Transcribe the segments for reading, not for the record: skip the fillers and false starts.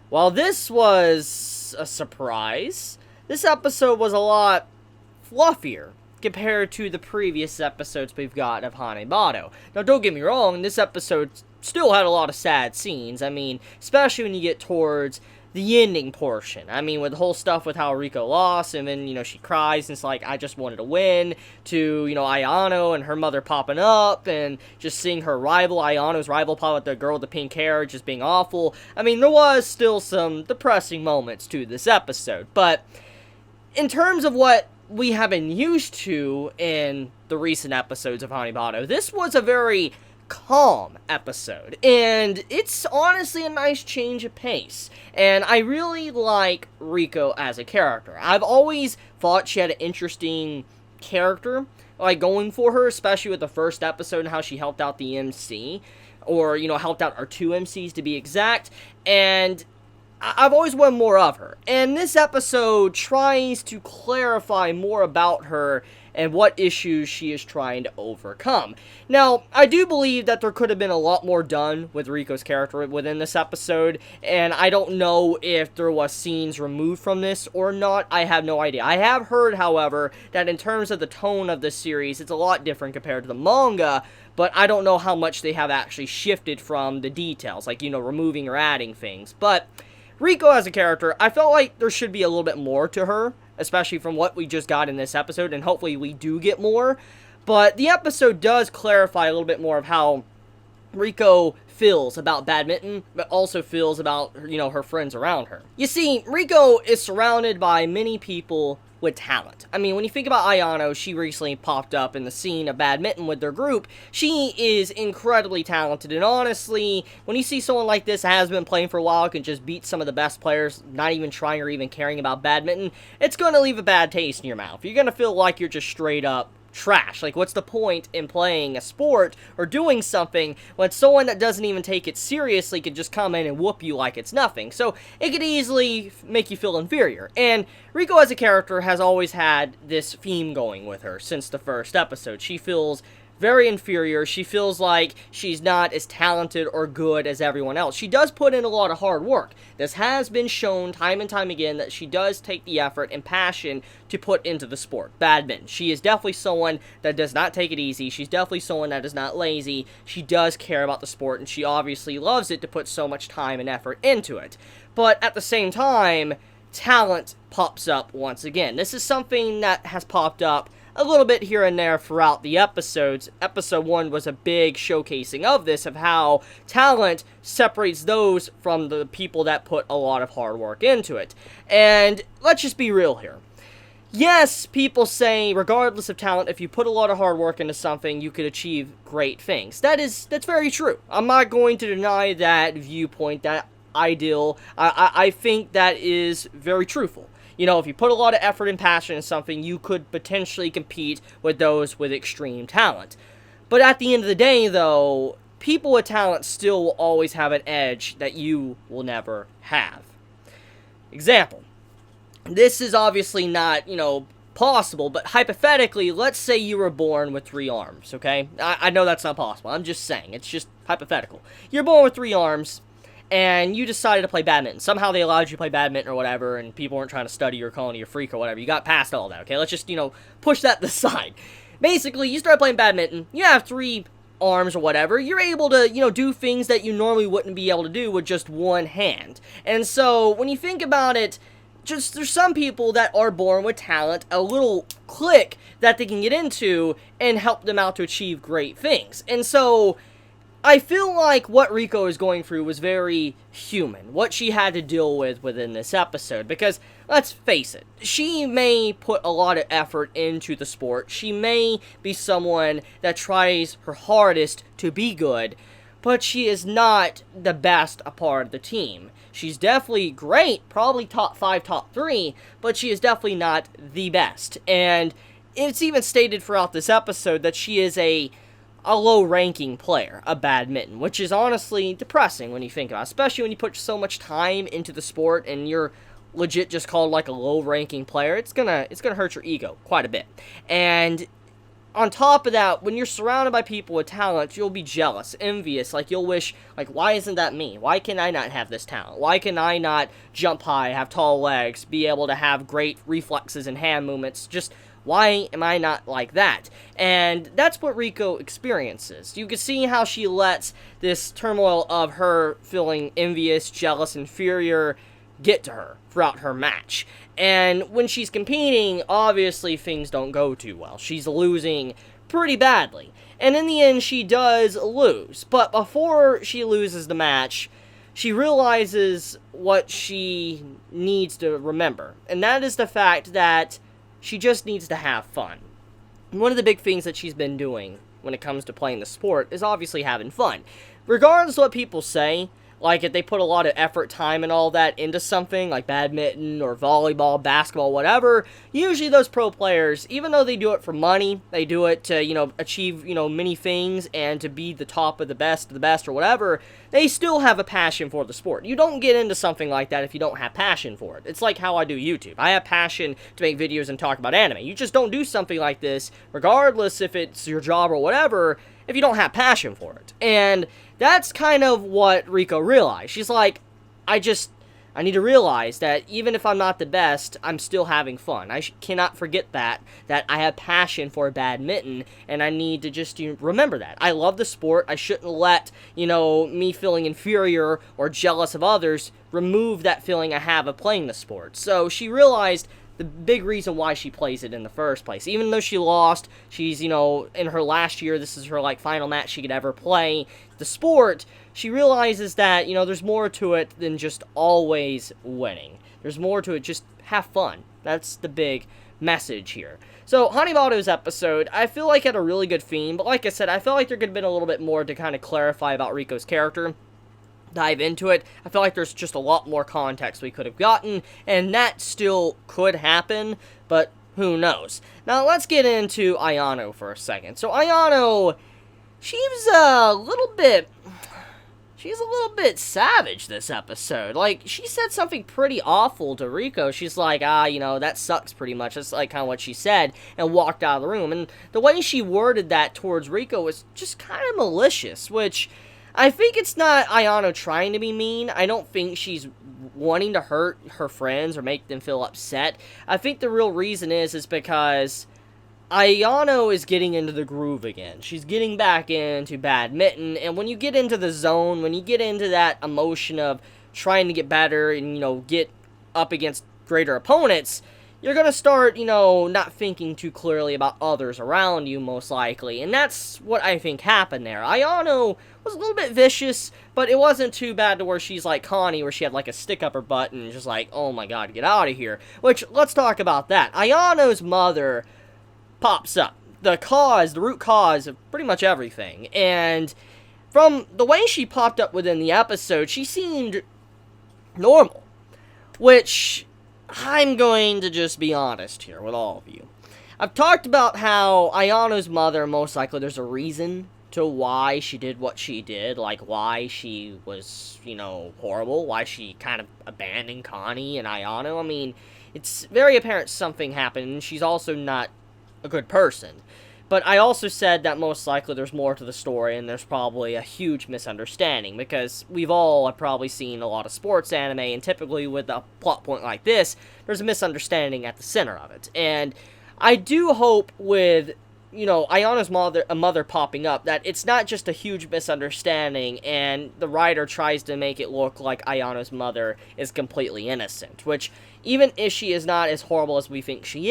While this was a surprise, this episode was a lot fluffier compared to the previous episodes we've got of Hanebado. Now, don't get me wrong, this episode still had a lot of sad scenes. I mean, especially when you get towards the ending portion. I mean, with the whole stuff with how Riko lost, and then, she cries, and it's like, I just wanted to win, to, Ayano and her mother popping up, and just seeing her rival, Ayano's rival, pop up, the girl with the pink hair, just being awful. I mean, there was still some depressing moments to this episode, but in terms of what we have been used to in the recent episodes of Hanebado, this was a very calm episode, and it's honestly a nice change of pace, and I really like Riko as a character. I've always thought she had an interesting character, going for her, especially with the first episode and how she helped out the MC, or, helped out our two MCs to be exact, and I've always wanted more of her, and this episode tries to clarify more about her and what issues she is trying to overcome. Now, I do believe that there could have been a lot more done with Riko's character within this episode, and I don't know if there was scenes removed from this or not. I have no idea. I have heard, however, that in terms of the tone of the series, it's a lot different compared to the manga, but I don't know how much they have actually shifted from the details, like, removing or adding things. But Riko as a character, I felt like there should be a little bit more to her, especially from what we just got in this episode, and hopefully we do get more. But the episode does clarify a little bit more of how Riko feels about badminton, but also feels about, her friends around her. You see, Riko is surrounded by many people with talent. I mean, when you think about Ayano, she recently popped up in the scene of badminton with their group. She is incredibly talented, and honestly, when you see someone like this that has been playing for a while, can just beat some of the best players, not even trying or even caring about badminton, it's going to leave a bad taste in your mouth. You're going to feel like you're just straight up trash. Like, what's the point in playing a sport or doing something when someone that doesn't even take it seriously could just come in and whoop you like it's nothing? So it could easily make you feel inferior. And Riko as a character has always had this theme going with her since the first episode. She feels very inferior. She feels like she's not as talented or good as everyone else. She does put in a lot of hard work. This has been shown time and time again that she does take the effort and passion to put into the sport, badminton. She is definitely someone that does not take it easy. She's definitely someone that is not lazy. She does care about the sport, and she obviously loves it to put so much time and effort into it. But at the same time, talent pops up once again. This is something that has popped up a little bit here and there throughout the episodes. Episode 1 was a big showcasing of this, of how talent separates those from the people that put a lot of hard work into it. And let's just be real here. Yes, people say, regardless of talent, if you put a lot of hard work into something, you could achieve great things. That's very true. I'm not going to deny that viewpoint, that ideal. I think that is very truthful. If you put a lot of effort and passion in something, you could potentially compete with those with extreme talent. But at the end of the day, though, people with talent still will always have an edge that you will never have. Example. This is obviously not, possible, but hypothetically, let's say you were born with 3 arms, okay? I know that's not possible. I'm just saying. It's just hypothetical. You're born with 3 arms, and you decided to play badminton. Somehow they allowed you to play badminton or whatever, and people weren't trying to study or calling you a freak or whatever. You got past all that, okay? Let's just, push that to the side. Basically, you start playing badminton, you have 3 arms or whatever, you're able to, do things that you normally wouldn't be able to do with just one hand. And so, when you think about it, there's some people that are born with talent, a little click that they can get into and help them out to achieve great things. And so, I feel like what Riko is going through was very human, what she had to deal with within this episode, because, let's face it, she may put a lot of effort into the sport, she may be someone that tries her hardest to be good, but she is not the best a part of the team. She's definitely great, probably top 5, top 3, but she is definitely not the best, and it's even stated throughout this episode that she is a low-ranking player of badminton, which is honestly depressing when you think about it, especially when you put so much time into the sport and you're legit just called like a low-ranking player. It's gonna hurt your ego quite a bit. And on top of that, when you're surrounded by people with talent, you'll be jealous, envious, like you'll wish, like, why isn't that me? Why can I not have this talent? Why can I not jump high, have tall legs, be able to have great reflexes and hand movements? Just, why am I not like that? And that's what Riko experiences. You can see how she lets this turmoil of her feeling envious, jealous, inferior get to her throughout her match. And when she's competing, obviously things don't go too well. She's losing pretty badly. And in the end, she does lose. But before she loses the match, she realizes what she needs to remember. And that is the fact that she just needs to have fun. And one of the big things that she's been doing when it comes to playing the sport is obviously having fun. Regardless of what people say, like if they put a lot of effort, time, and all that into something, like badminton or volleyball, basketball, whatever, usually those pro players, even though they do it for money, they do it to, achieve, many things and to be the top of the best or whatever, they still have a passion for the sport. You don't get into something like that if you don't have passion for it. It's like how I do YouTube. I have passion to make videos and talk about anime. You just don't do something like this, regardless if it's your job or whatever, if you don't have passion for it. And that's kind of what Riko realized. She's like, I need to realize that even if I'm not the best, I'm still having fun. I cannot forget that I have passion for badminton, and I need to just remember that. I love the sport. I shouldn't let, me feeling inferior or jealous of others remove that feeling I have of playing the sport. So she realized the big reason why she plays it in the first place. Even though she lost, she's, in her last year, this is her, final match she could ever play the sport, she realizes that, there's more to it than just always winning. There's more to it, just have fun. That's the big message here. So, Hanebado's episode, I feel like had a really good theme, but like I said, I felt like there could have been a little bit more to kind of clarify about Riko's character. Dive into it. I feel like there's just a lot more context we could have gotten, and that still could happen, but who knows. Now, let's get into Ayano for a second. So, Ayano, she's a little bit savage this episode. Like, she said something pretty awful to Riko. She's like, that sucks pretty much. That's like kind of what she said, and walked out of the room. And the way she worded that towards Riko was just kind of malicious, which I think it's not Ayano trying to be mean. I don't think she's wanting to hurt her friends or make them feel upset. I think the real reason is because Ayano is getting into the groove again. She's getting back into badminton, and when you get into the zone, when you get into that emotion of trying to get better and, get up against greater opponents, you're going to start, not thinking too clearly about others around you, most likely. And that's what I think happened there. Ayano was a little bit vicious, but it wasn't too bad to where she's like Connie, where she had like a stick up her butt and just like, oh my god, get out of here. Which, let's talk about that. Ayano's mother pops up. The root cause of pretty much everything. And from the way she popped up within the episode, she seemed normal. Which, I'm going to just be honest here with all of you. I've talked about how Ayano's mother, most likely there's a reason to why she did what she did, like why she was, horrible, why she kind of abandoned Connie and Ayano. I mean, it's very apparent something happened, and she's also not a good person. But I also said that most likely there's more to the story, and there's probably a huge misunderstanding, because we've all have probably seen a lot of sports anime, and typically with a plot point like this, there's a misunderstanding at the center of it. And I do hope with, Ayano's mother popping up, that it's not just a huge misunderstanding, and the writer tries to make it look like Ayano's mother is completely innocent, which, even if she is not as horrible as we think she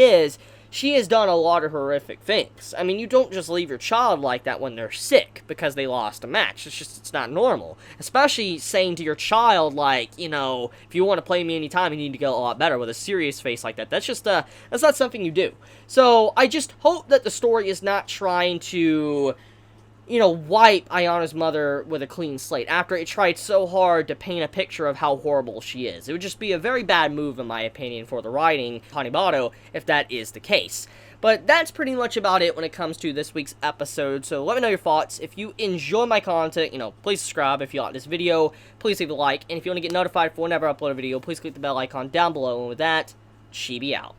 has done a lot of horrific things. I mean, you don't just leave your child like that when they're sick because they lost a match. It's not normal. Especially saying to your child, like, if you want to play me anytime, you need to get a lot better with a serious face like that. That's just, that's not something you do. So, I just hope that the story is not trying to, wipe Ayano's mother with a clean slate after it tried so hard to paint a picture of how horrible she is. It would just be a very bad move, in my opinion, for the writing, Hanebado, if that is the case. But that's pretty much about it when it comes to this week's episode, so let me know your thoughts. If you enjoy my content, please subscribe. If you like this video, please leave a like, and if you want to get notified for whenever I upload a video, please click the bell icon down below, and with that, Chibi out.